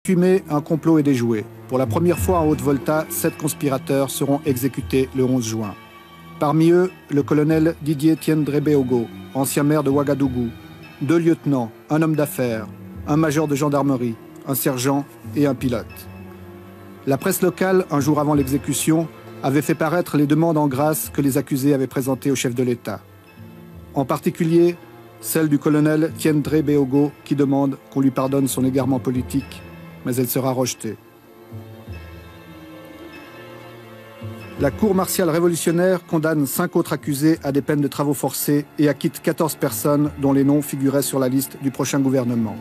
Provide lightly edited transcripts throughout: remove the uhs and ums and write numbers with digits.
Fumée, un complot est déjoué. Pour la première fois en Haute-Volta, 7 conspirateurs seront exécutés le 11 juin. Parmi eux, le colonel Didier Tiendré-Béogo, ancien maire de Ouagadougou, 2 lieutenants, un homme d'affaires, un major de gendarmerie, un sergent et un pilote. La presse locale, un jour avant l'exécution, avait fait paraître les demandes en grâce que les accusés avaient présentées au chef de l'État. En particulier, celle du colonel Tiendré-Béogo qui demande qu'on lui pardonne son égarement politique, mais elle sera rejetée. La Cour martiale révolutionnaire condamne 5 autres accusés à des peines de travaux forcés et acquitte 14 personnes dont les noms figuraient sur la liste du prochain gouvernement.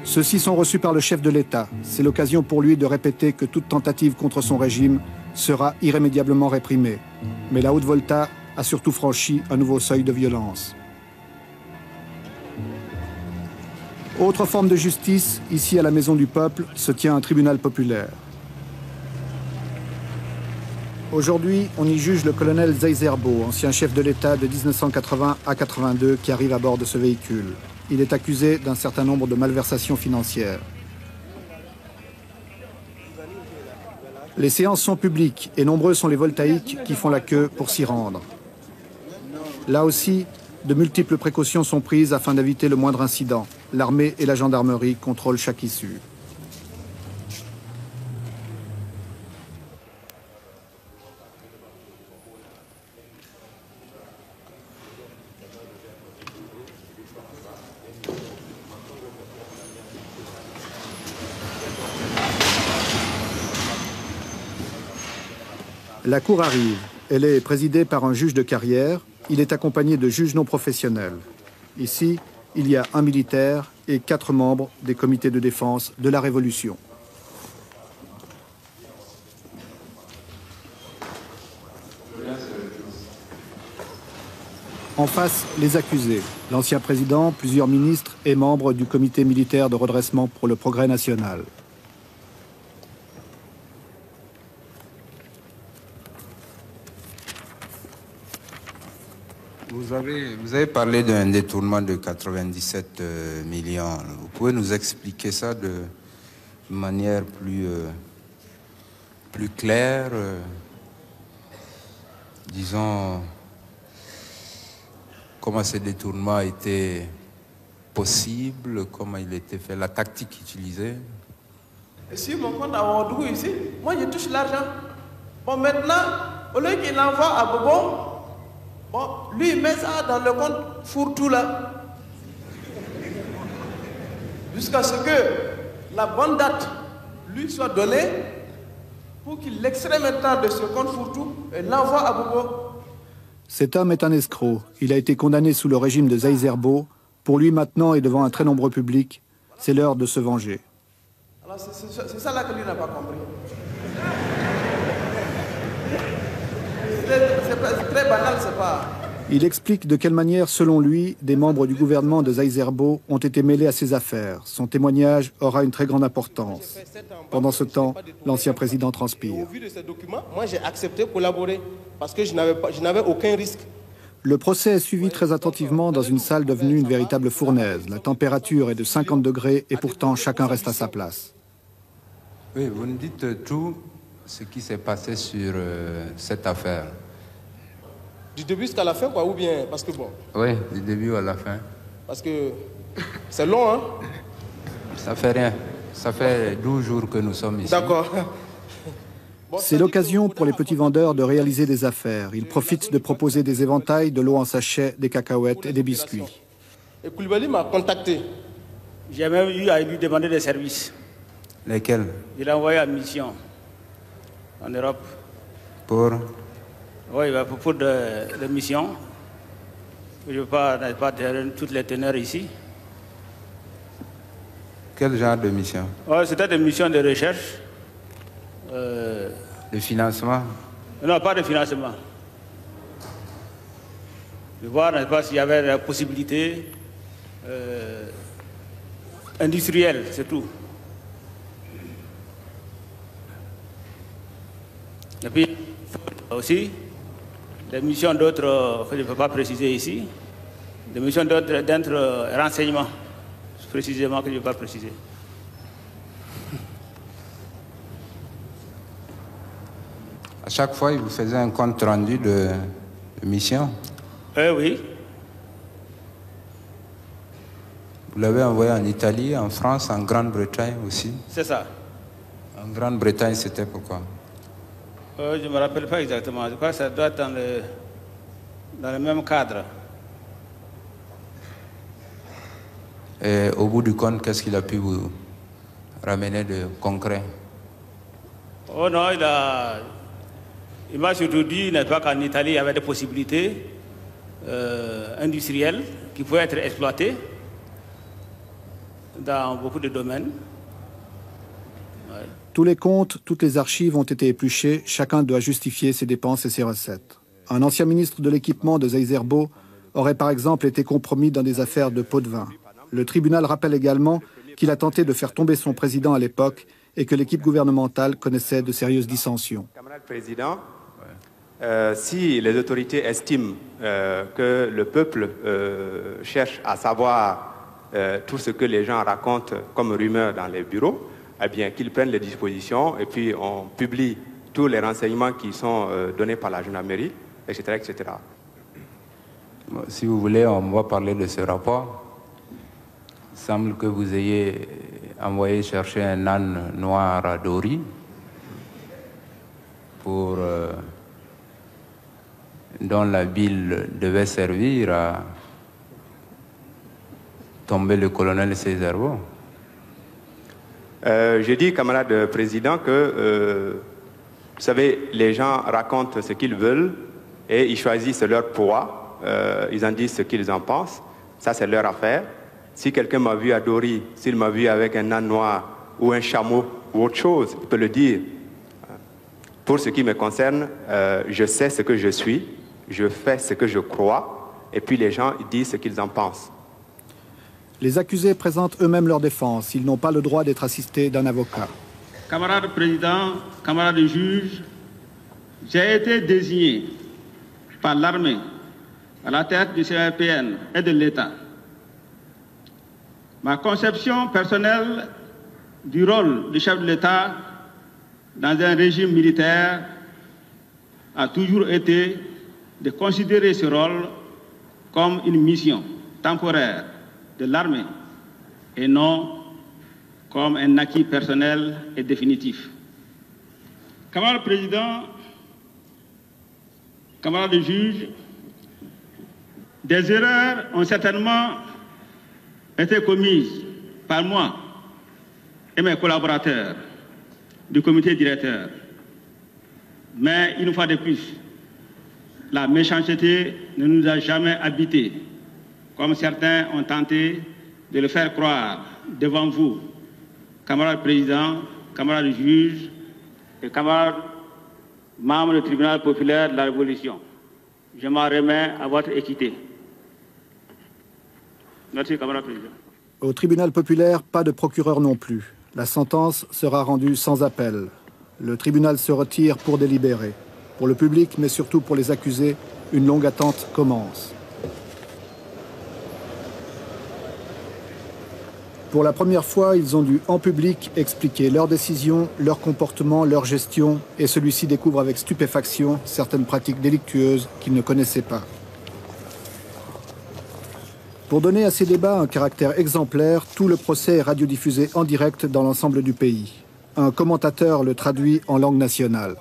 Ceux-ci sont reçus par le chef de l'État. C'est l'occasion pour lui de répéter que toute tentative contre son régime sera irrémédiablement réprimée. Mais la Haute-Volta a surtout franchi un nouveau seuil de violence. Autre forme de justice, ici à la Maison du Peuple, se tient un tribunal populaire. Aujourd'hui, on y juge le colonel Zeizerbo, ancien chef de l'État de 1980 à 82, qui arrive à bord de ce véhicule. Il est accusé d'un certain nombre de malversations financières. Les séances sont publiques et nombreux sont les voltaïques qui font la queue pour s'y rendre. Là aussi, de multiples précautions sont prises afin d'éviter le moindre incident. L'armée et la gendarmerie contrôlent chaque issue. La cour arrive. Elle est présidée par un juge de carrière. Il est accompagné de juges non professionnels. Ici, il y a un militaire et 4 membres des comités de défense de la Révolution. En face, les accusés, l'ancien président, plusieurs ministres et membres du comité militaire de redressement pour le progrès national. Vous avez parlé d'un détournement de 97 millions. Vous pouvez nous expliquer ça de manière plus claire, disons, comment ce détournement a été possible, comment il a été fait, la tactique utilisée? Et si mon compte à Ouagadougou ici, moi je touche l'argent. Bon, maintenant, au lieu qu'il l'envoie à Bobo, bon, lui, il met ça dans le compte fourre-tout là. Jusqu'à ce que la bonne date lui soit donnée pour qu'il l'extrait maintenant de ce compte fourre-tout et l'envoie à Bobo. Cet homme est un escroc. Il a été condamné sous le régime de Zeizerbo. Pour lui maintenant et devant un très nombreux public, c'est l'heure de se venger. Alors c'est ça là que lui n'a pas compris. C'est très banal, c'est pas... Il explique de quelle manière, selon lui, des membres du gouvernement de Zeizerbo ont été mêlés à ses affaires. Son témoignage aura une très grande importance. Pendant ce temps, l'ancien président transpire. Au vu de ces documents, moi j'ai accepté de collaborer parce que je n'avais aucun risque. Le procès est suivi très attentivement dans une salle devenue une véritable fournaise. La température est de 50 degrés et pourtant chacun reste à sa place. Oui, vous nous dites tout ce qui s'est passé sur cette affaire. Du début jusqu'à la fin, quoi, ou bien parce que bon. Oui, du début à la fin. Parce que c'est long, hein? Ça fait rien. Ça fait 12 jours que nous sommes ici. D'accord. C'est l'occasion pour les petits vendeurs de réaliser des affaires. Ils profitent de proposer des éventails, de l'eau en sachet, des cacahuètes et des biscuits. Et Koulibaly m'a contacté. J'ai même eu à lui demander des services. Lesquels? Il a envoyé en mission en Europe. Pour? Oui, pour des missions. Je ne veux pas toutes les teneurs ici. Quel genre de mission? Ouais, c'était des missions de recherche. De financement? Non, pas de financement. De voir s'il y avait la possibilité industrielle, c'est tout. Et puis aussi, des missions d'autres que je ne peux pas préciser ici, des missions d'autres renseignements, précisément que je ne vais pas préciser. chaque fois, il vous faisait un compte rendu de mission? Oui. Vous l'avez envoyé en Italie, en France, en Grande-Bretagne aussi? C'est ça. En Grande-Bretagne, c'était pourquoi? Je ne me rappelle pas exactement. Je crois que ça doit être dans le même cadre. Et au bout du compte, qu'est-ce qu'il a pu vous ramener de concret? Oh non, il m'a surtout dit, n'est-ce pas, qu'en Italie, il y avait des possibilités industrielles qui pouvaient être exploitées dans beaucoup de domaines. Ouais. Tous les comptes, toutes les archives ont été épluchées, chacun doit justifier ses dépenses et ses recettes. Un ancien ministre de l'équipement de Zaïzerbo aurait par exemple été compromis dans des affaires de pots de vin. Le tribunal rappelle également qu'il a tenté de faire tomber son président à l'époque et que l'équipe gouvernementale connaissait de sérieuses dissensions. Camarade président, si les autorités estiment que le peuple cherche à savoir tout ce que les gens racontent comme rumeurs dans les bureaux, eh bien qu'ils prennent les dispositions et puis on publie tous les renseignements qui sont donnés par la gendarmerie, etc., etc. Bon, si vous voulez, on va parler de ce rapport. Il semble que vous ayez envoyé chercher un âne noir à Dori pour dont la bile devait servir à tomber le colonel Zaïzerbo. J'ai dit, camarade président, que vous savez, les gens racontent ce qu'ils veulent et ils choisissent leur poids, ils en disent ce qu'ils en pensent, ça c'est leur affaire. Si quelqu'un m'a vu à Dori, s'il m'a vu avec un âne noir ou un chameau ou autre chose, il peut le dire. Pour ce qui me concerne, je sais ce que je suis, je fais ce que je crois, et puis les gens ils disent ce qu'ils en pensent. Les accusés présentent eux-mêmes leur défense. Ils n'ont pas le droit d'être assistés d'un avocat. Camarade président, camarade juge, j'ai été désigné par l'armée à la tête du CRPN et de l'État. Ma conception personnelle du rôle du chef de l'État dans un régime militaire a toujours été de considérer ce rôle comme une mission temporaire de l'armée et non comme un acquis personnel et définitif. Camarade président, camarade juge, des erreurs ont certainement été commises par moi et mes collaborateurs du comité directeur. Mais une fois de plus, la méchanceté ne nous a jamais habités, comme certains ont tenté de le faire croire devant vous, camarades président, camarades juges et camarades membres du tribunal populaire de la Révolution. Je m'en remets à votre équité. Merci, camarade président. Au tribunal populaire, pas de procureur non plus. La sentence sera rendue sans appel. Le tribunal se retire pour délibérer. Pour le public, mais surtout pour les accusés, une longue attente commence. Pour la première fois, ils ont dû, en public, expliquer leurs décisions, leur comportement, leur gestion, et celui-ci découvre avec stupéfaction certaines pratiques délictueuses qu'il ne connaissait pas. Pour donner à ces débats un caractère exemplaire, tout le procès est radiodiffusé en direct dans l'ensemble du pays. Un commentateur le traduit en langue nationale.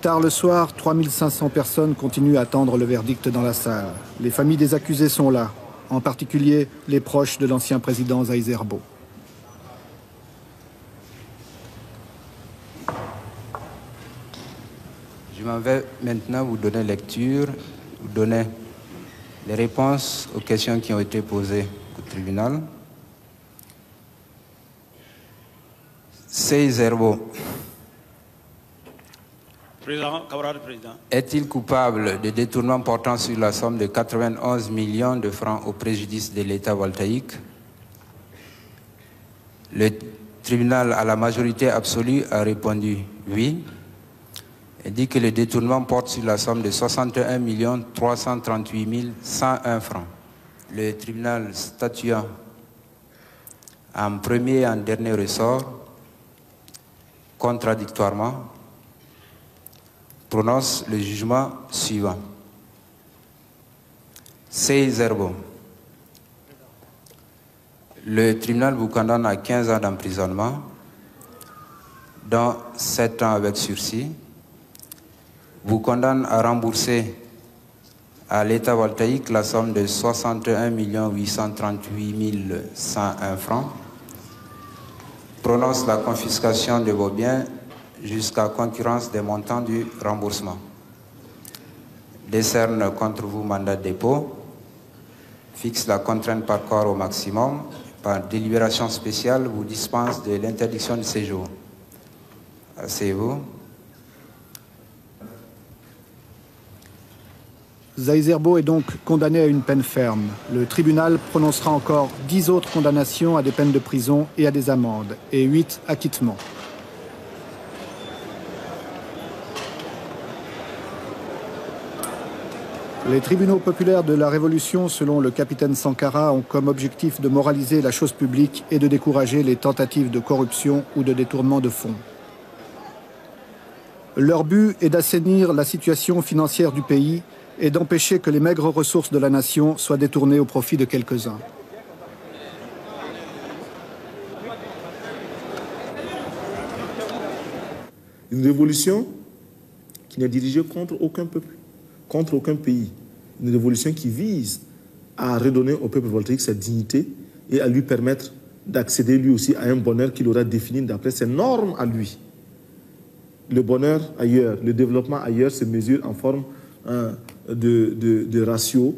Tard le soir, 3500 personnes continuent à attendre le verdict dans la salle. Les familles des accusés sont là, en particulier les proches de l'ancien président Zaïzerbo. Je m'en vais maintenant vous donner lecture, vous donner les réponses aux questions qui ont été posées au tribunal. Zaïzerbo. Camarade président. Est-il coupable de détournement portant sur la somme de 91 millions de francs au préjudice de l'État voltaïque? Le tribunal à la majorité absolue a répondu oui et dit que le détournement porte sur la somme de 61 338 101 francs. Le tribunal statuant en premier et en dernier ressort, contradictoirement, prononce le jugement suivant. C-Zerbo. Le tribunal vous condamne à 15 ans d'emprisonnement, dont 7 ans avec sursis. Vous condamne à rembourser à l'État voltaïque la somme de 61 838 101 francs. Prononce la confiscation de vos biens jusqu'à concurrence des montants du remboursement. Décerne contre vous mandat de dépôt. Fixe la contrainte par corps au maximum. Par délibération spéciale, vous dispense de l'interdiction de séjour. Asseyez-vous. Zaï-Zerbo est donc condamné à une peine ferme. Le tribunal prononcera encore 10 autres condamnations à des peines de prison et à des amendes, et 8 acquittements. Les tribunaux populaires de la Révolution, selon le capitaine Sankara, ont comme objectif de moraliser la chose publique et de décourager les tentatives de corruption ou de détournement de fonds. Leur but est d'assainir la situation financière du pays et d'empêcher que les maigres ressources de la nation soient détournées au profit de quelques-uns. Une révolution qui n'est dirigée contre aucun peuple, contre aucun pays. Une révolution qui vise à redonner au peuple voltaïque sa dignité et à lui permettre d'accéder lui aussi à un bonheur qu'il aura défini d'après ses normes à lui. Le bonheur ailleurs, le développement ailleurs se mesure en forme de ratio,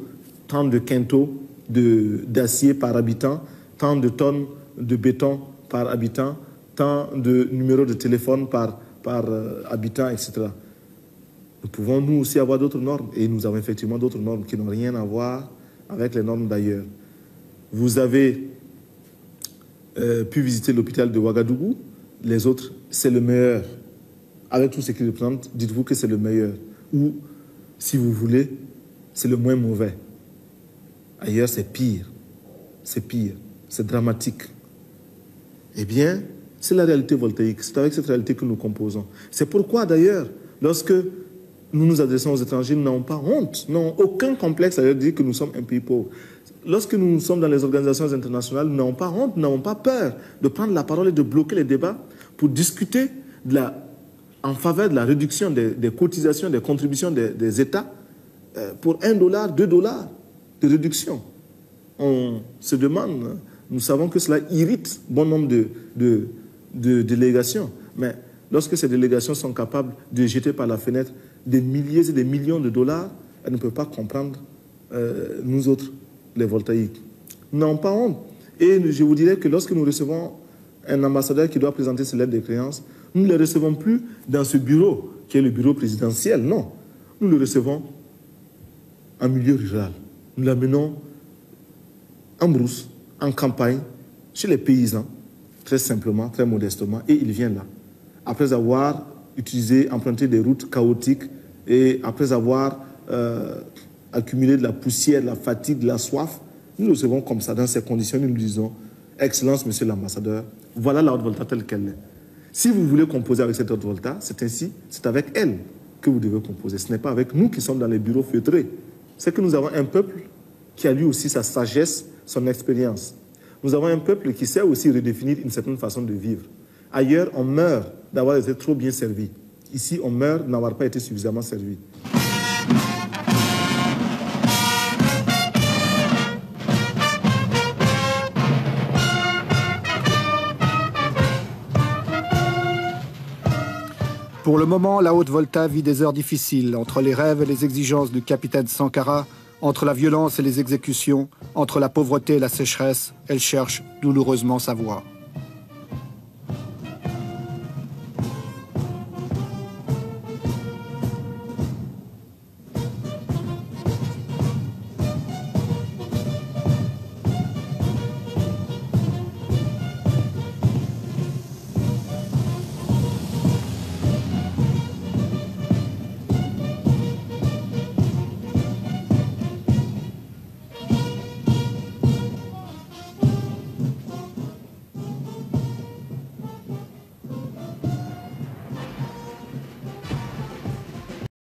tant de quintaux d'acier par habitant, tant de tonnes de béton par habitant, tant de numéros de téléphone par habitant, etc. Nous pouvons nous aussi avoir d'autres normes, et nous avons effectivement d'autres normes qui n'ont rien à voir avec les normes d'ailleurs. Vous avez pu visiter l'hôpital de Ouagadougou, les autres, c'est le meilleur. Avec tout ce qu'ils représentent, dites-vous que c'est le meilleur. Ou, si vous voulez, c'est le moins mauvais. Ailleurs, c'est pire. C'est pire. C'est dramatique. Eh bien, c'est la réalité voltaïque. C'est avec cette réalité que nous composons. C'est pourquoi, d'ailleurs, lorsque nous nous adressons aux étrangers, nous n'avons pas honte, nous n'avons aucun complexe à leur dire que nous sommes un pays pauvre. Lorsque nous sommes dans les organisations internationales, nous n'avons pas honte, nous n'avons pas peur de prendre la parole et de bloquer les débats pour discuter en faveur de la réduction des cotisations, des contributions des États pour $1, $2 de réduction. On se demande, nous savons que cela irrite bon nombre de délégations, mais lorsque ces délégations sont capables de jeter par la fenêtre des milliers et des millions de dollars, elles ne peuvent pas comprendre nous autres, les voltaïques. Nous n'avons pas honte. Et je vous dirais que lorsque nous recevons un ambassadeur qui doit présenter ses lettres de créance, nous ne les recevons plus dans ce bureau, qui est le bureau présidentiel, non. Nous le recevons en milieu rural. Nous l'amenons en brousse, en campagne, chez les paysans, très simplement, très modestement, et il vient là. Après avoir emprunté des routes chaotiques et après avoir accumulé de la poussière, de la fatigue, de la soif, nous le recevons comme ça, dans ces conditions, nous lui disons « Excellence, monsieur l'ambassadeur, voilà la Haute-Volta telle qu'elle est. Si vous voulez composer avec cette Haute-Volta, c'est avec elle que vous devez composer. Ce n'est pas avec nous qui sommes dans les bureaux feutrés. C'est que nous avons un peuple qui a lui aussi sa sagesse, son expérience. Nous avons un peuple qui sait aussi redéfinir une certaine façon de vivre. Ailleurs, on meurt d'avoir été trop bien servi. Ici, on meurt d'avoir pas été suffisamment servi. Pour le moment, la Haute-Volta vit des heures difficiles, entre les rêves et les exigences du capitaine Sankara, entre la violence et les exécutions, entre la pauvreté et la sécheresse, elle cherche douloureusement sa voie.